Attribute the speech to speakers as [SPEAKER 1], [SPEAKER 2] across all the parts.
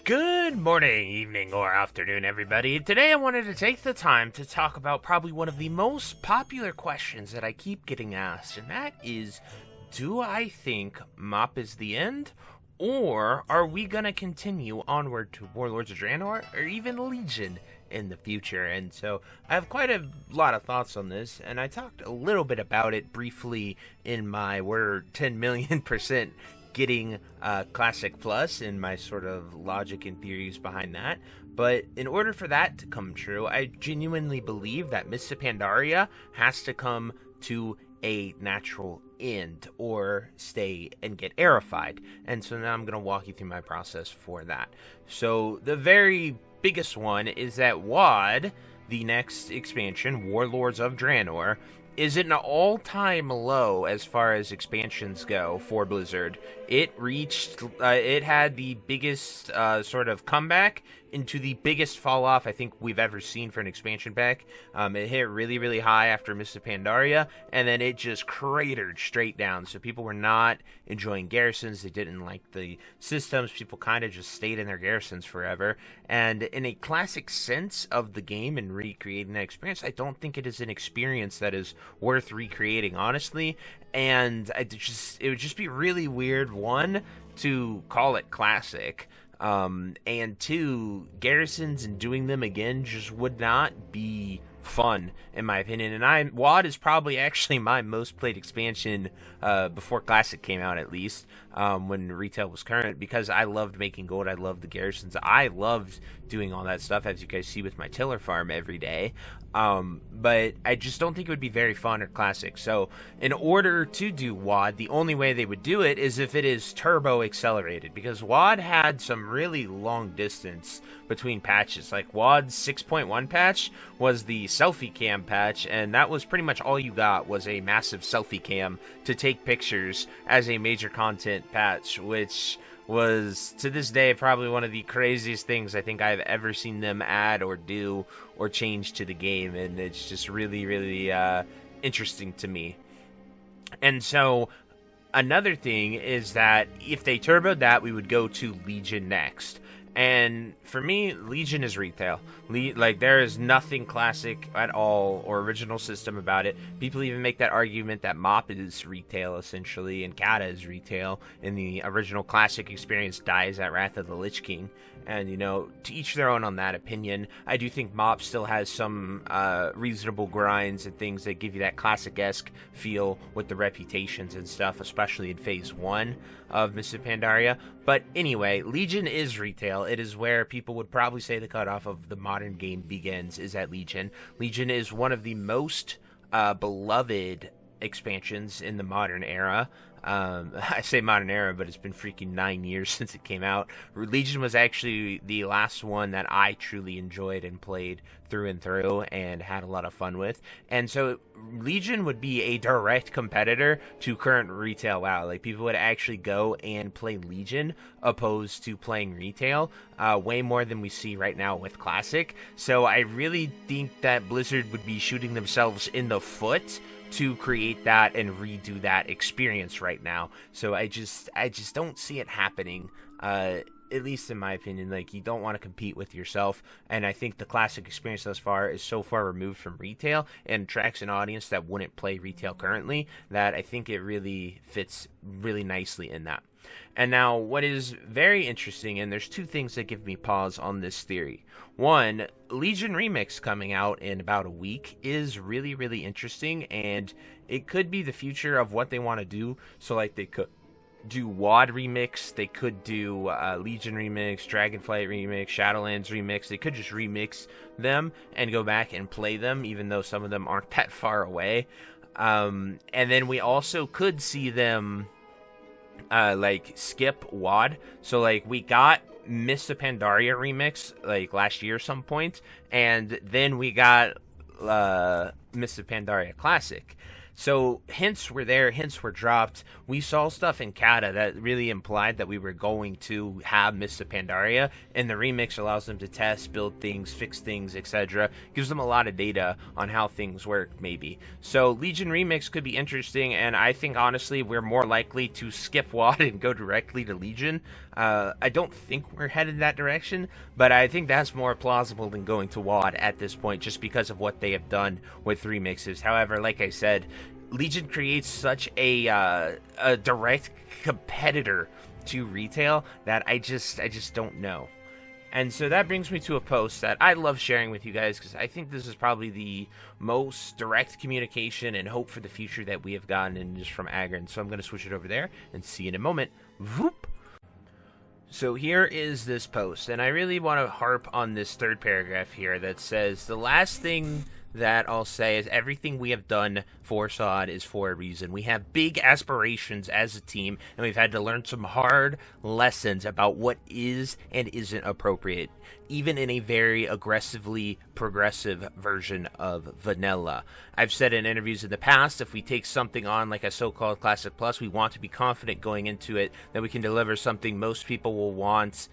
[SPEAKER 1] Good morning, evening, or afternoon, everybody. Today I wanted to take the time to talk about probably one of the most popular questions that I keep getting asked, and that is, do I think MoP is the end, or are we going to continue onward to Warlords of Draenor, or even Legion in the future? And so I have quite a lot of thoughts on this, and I talked a little bit about it briefly in my we're 10 million% getting Classic Plus and my sort of logic and theories behind that. But in order for that to come true, I genuinely believe that Mists of Pandaria has to come to a natural end or stay and get aerified. And so now I'm going to walk you through my process for that. So the very biggest one is that WoD, the next expansion, Warlords of Draenor, is at an all-time low as far as expansions go for Blizzard. It had the biggest sort of comeback into the biggest fall-off I think we've ever seen for an expansion pack. It hit really, really high after Mists of Pandaria, and then it just cratered straight down. So people were not enjoying garrisons. They didn't like the systems. People kind of just stayed in their garrisons forever. And in a classic sense of the game and recreating that experience, I don't think it is an experience that is worth recreating, honestly. And it would just be really weird, one, to call it classic, and two, garrisons and doing them again just would not be fun, in my opinion. And WoD is probably actually my most played expansion before Classic came out, at least, when retail was current, because I loved making gold. I loved the garrisons. I loved doing all that stuff, as you guys see with my tiller farm every day. But I just don't think it would be very fun or classic. So in order to do WoD, the only way they would do it is if it is turbo accelerated, because WoD had some really long distance between patches. Like WoD's 6.1 patch was the selfie cam patch, and that was pretty much all you got was a massive selfie cam to take pictures as a major content patch, which was, to this day, probably one of the craziest things I think I've ever seen them add or do or change to the game, and it's just really, really interesting to me. And so, another thing is that if they turboed that, we would go to Legion next. And for me, Legion is retail. There is nothing classic at all or original system about it. People even make that argument that MoP is retail, essentially, and Kata is retail, and the original classic experience dies at Wrath of the Lich King. And, to each their own on that opinion. I do think MoP still has some reasonable grinds and things that give you that classic-esque feel with the reputations and stuff, especially in Phase 1 of Mists of Pandaria. But anyway, Legion is retail. It is where people would probably say the cutoff of the modern game begins, is at Legion. Legion is one of the most beloved expansions in the modern era. I say modern era, but it's been freaking 9 years since it came out. Legion was actually the last one that I truly enjoyed and played through and through and had a lot of fun with. And so Legion would be a direct competitor to current retail WoW. Like, people would actually go and play Legion opposed to playing retail, way more than we see right now with Classic. So I really think that Blizzard would be shooting themselves in the foot to create that and redo that experience right now. So I just don't see it happening, at least in my opinion. Like, you don't want to compete with yourself, and I think the classic experience thus far is so far removed from retail and attracts an audience that wouldn't play retail currently, that I think it really fits really nicely in that. And now, what is very interesting, and there's two things that give me pause on this theory. One, Legion Remix coming out in about a week is really, really interesting, and it could be the future of what they want to do. So, like, they could do WoD Remix, they could do Legion Remix, Dragonflight Remix, Shadowlands Remix. They could just remix them and go back and play them, even though some of them aren't that far away. And then we also could see them skip WoD. So, like, we got Mists of Pandaria Remix, like, last year some point, and then we got Mists of Pandaria Classic. So hints were there, hints were dropped. We saw stuff in Kata that really implied that we were going to have Mists of Pandaria, and the remix allows them to test, build things, fix things, etc. Gives them a lot of data on how things work, maybe. So Legion Remix could be interesting, and I think honestly we're more likely to skip WoD and go directly to Legion. I don't think we're headed that direction, but I think that's more plausible than going to WoD at this point, just because of what they have done with remixes. However, like I said, Legion creates such a direct competitor to retail that I just don't know. And so that brings me to a post that I love sharing with you guys, because I think this is probably the most direct communication and hope for the future that we have gotten in just from Aggrends. So I'm going to switch it over there and see you in a moment. Whoop. So here is this post, and I really want to harp on this third paragraph here that says, the last thing that I'll say is everything we have done for SOD is for a reason. We have big aspirations as a team, and we've had to learn some hard lessons about what is and isn't appropriate, even in a very aggressively progressive version of vanilla. I've said in interviews in the past, if we take something on like a so-called Classic Plus, we want to be confident going into it that we can deliver something most people will want,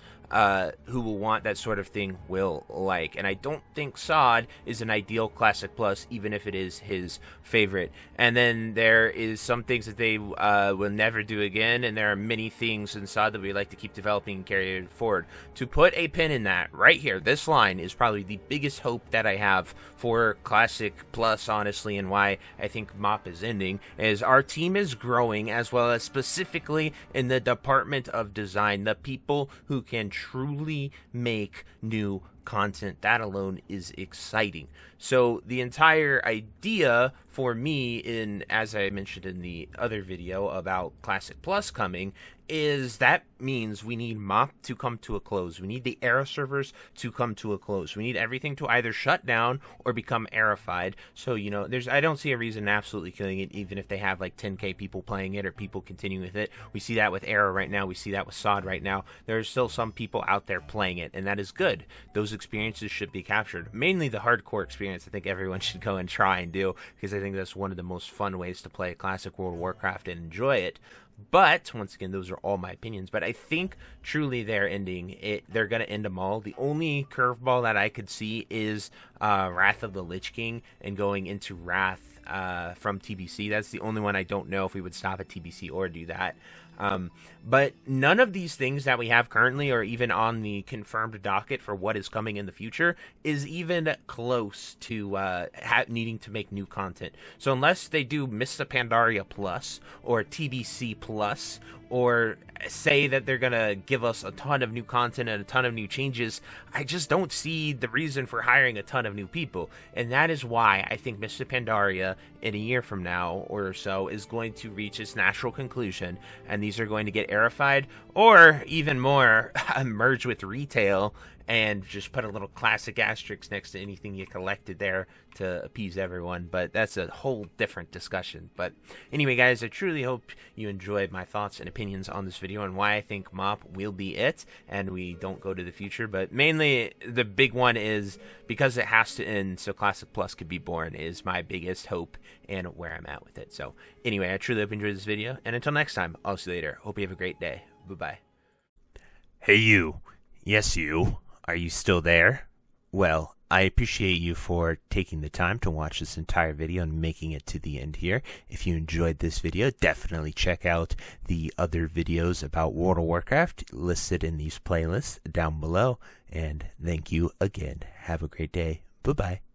[SPEAKER 1] who will want that sort of thing will like. And I don't think SOD is an ideal Classic Plus, even if it is his favorite. And then there is some things that they will never do again, and there are many things in SOD that we like to keep developing and carry it forward. To put a pin in that, right here, this line is probably the biggest hope that I have for Classic Plus, honestly, and why I think MoP is ending, is our team is growing, as well as specifically in the department of design, the people who can truly make new content. That alone is exciting. So the entire idea for me, as I mentioned in the other video about Classic Plus coming, is that means we need MoP to come to a close. We need the era servers to come to a close. We need everything to either shut down or become erified. So, I don't see a reason absolutely killing it, even if they have like 10k people playing it or people continuing with it. We see that with era right now. We see that with SOD right now. There are still some people out there playing it, and that is good. Those experiences should be captured. Mainly the hardcore experience I think everyone should go and try and do, because I think that's one of the most fun ways to play Classic World of Warcraft and enjoy it. But, once again, those are all my opinions. But I think, truly, they're ending it. They're going to end them all. The only curveball that I could see is Wrath of the Lich King and going into Wrath from TBC. That's the only one I don't know if we would stop at TBC or do that. But none of these things that we have currently, or even on the confirmed docket for what is coming in the future, is even close to needing to make new content. So unless they do Mists of Pandaria Plus or TBC Plus, or say that they're gonna give us a ton of new content and a ton of new changes, I just don't see the reason for hiring a ton of new people. And that is why I think Mists of Pandaria in a year from now or so is going to reach its natural conclusion, and these are going to get erified, or even more, merge with retail and just put a little classic asterisk next to anything you collected there to appease everyone. But that's a whole different discussion. But anyway, guys, I truly hope you enjoyed my thoughts and opinions on this video and why I think MoP will be it and we don't go to the future. But mainly the big one is because it has to end so Classic Plus could be born is my biggest hope and where I'm at with it. So anyway, I truly hope you enjoyed this video, and until next time, I'll see you later. Hope you have a great day. Bye-bye.
[SPEAKER 2] Hey you. Yes you. Are you still there? Well, I appreciate you for taking the time to watch this entire video and making it to the end here. If you enjoyed this video, definitely check out the other videos about World of Warcraft listed in these playlists down below. And thank you again. Have a great day. Bye-bye.